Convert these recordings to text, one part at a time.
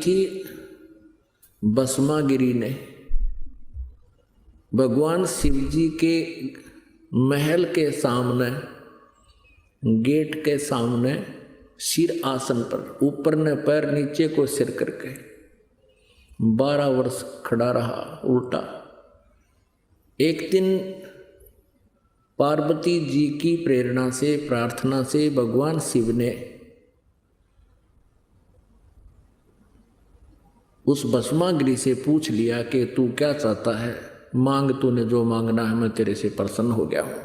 थी भस्मागिरी ने भगवान शिव जी के महल के सामने, गेट के सामने सिर आसन पर, ऊपर ने पैर नीचे को सिर करके 12 वर्ष खड़ा रहा उल्टा। एक दिन पार्वती जी की प्रेरणा से, प्रार्थना से भगवान शिव ने उस भस्मागिरी से पूछ लिया कि तू क्या चाहता है, मांग, तूने जो मांगना है मैं तेरे से प्रसन्न हो गया हूं।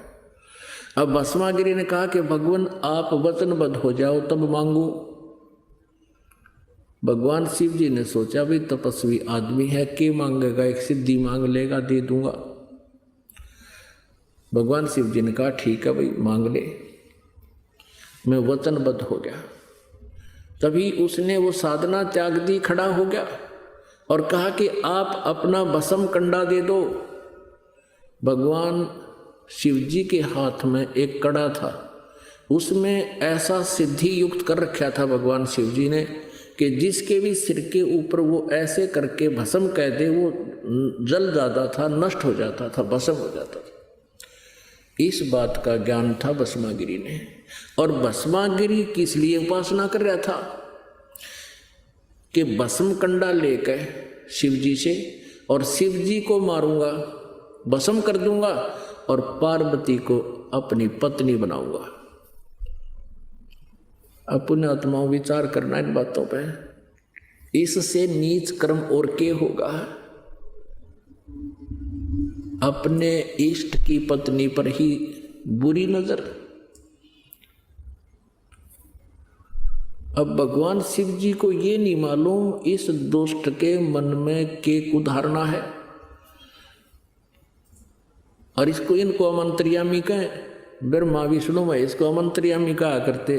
अब भस्मागिरी ने कहा कि भगवान आप वचनबद्ध हो जाओ तब मांगू। भगवान शिव जी ने सोचा भाई तपस्वी आदमी है, के मांगेगा, एक सिद्धि मांग लेगा, दे दूंगा। भगवान शिव जी ने कहा ठीक है भाई मांग ले, मैं वचनबद्ध हो गया। तभी उसने वो साधना त्याग दी, खड़ा हो गया और कहा कि आप अपना भस्म कंडा दे दो। भगवान शिव जी के हाथ में एक कड़ा था, उसमें ऐसा सिद्धि युक्त कर रखा था भगवान शिव जी ने कि जिसके भी सिर के ऊपर वो ऐसे करके भस्म कह दे वो जल जाता था, नष्ट हो जाता था, भस्म हो जाता था। इस बात का ज्ञान था भस्मागिरी ने। और भस्मागिरी किस लिए उपासना कर रहा था कि भस्म कंडा लेकर शिव जी से, और शिव जी को मारूंगा, भस्म कर दूंगा और पार्वती को अपनी पत्नी बनाऊंगा। अपने आत्माओं विचार करना इन बातों पे। इससे नीच कर्म और क्या होगा? अपने इष्ट की पत्नी पर ही बुरी नजर। अब भगवान शिव जी को ये नहीं मालूम इस दुष्ट के मन में के कुधारना है, और इसको इनको अमंत्रियामी कहें। ब्रह्मा विष्णु में इसको अमंत्रियामी कहा करते,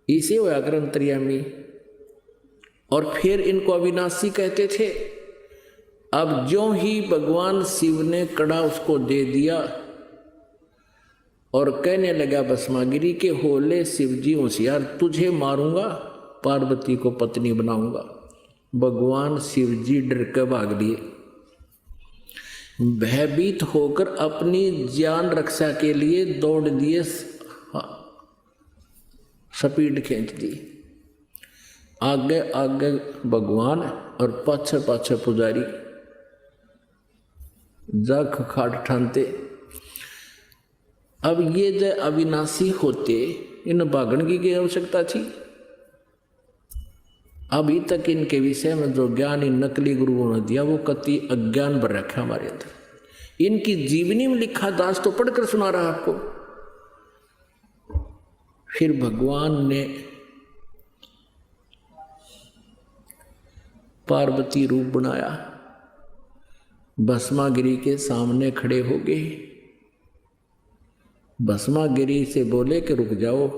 इसे होया कर अंतर्यामी। और फिर इनको अविनाशी कहते थे। अब जो ही भगवान शिव ने कड़ा उसको दे दिया और कहने लगा भस्मागिरी के होले शिव जी होशियार, तुझे मारूंगा, पार्वती को पत्नी बनाऊंगा। भगवान शिव जी डर के भाग लिए, भयभीत होकर अपनी जान रक्षा के लिए दौड़ दिए, स्पीड खींच दी। आगे आगे भगवान और पाछे पाछे पुजारी जग खाट ठानते। अब ये जो अविनाशी होते, इन भागण की आवश्यकता थी? अभी तक इनके विषय में जो ज्ञान इन नकली गुरुओं ने दिया वो कति अज्ञान भर रखा हमारे अंदर। इनकी जीवनी में लिखा दास तो पढ़कर सुना रहा आपको। फिर भगवान ने पार्वती रूप बनाया, भस्मागिरी के सामने खड़े हो गए। भस्मागिरी से बोले कि रुक जाओ,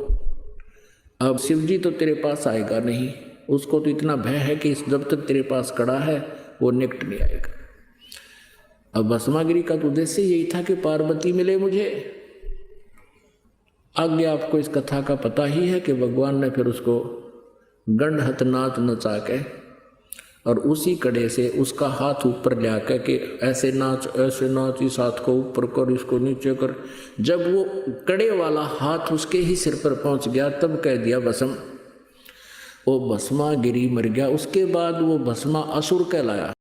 अब शिव जी तो तेरे पास आएगा नहीं, उसको तो इतना भय है कि जब तक तेरे पास कड़ा है वो निकट नहीं आएगा। अब भस्मागिरी का तो उद्देश्य यही था कि पार्वती मिले मुझे। आगे आपको इस कथा का पता ही है कि भगवान ने फिर उसको गंडहत नाच नचा के और उसी कड़े से उसका हाथ ऊपर ले आकर के ऐसे नाच इस हाथ को ऊपर कर, इसको नीचे कर। जब वो कड़े वाला हाथ उसके ही सिर पर पहुंच गया तब कह दिया भस्म। वो भस्मागिरी मर गया। उसके बाद वो भस्मा असुर कहलाया।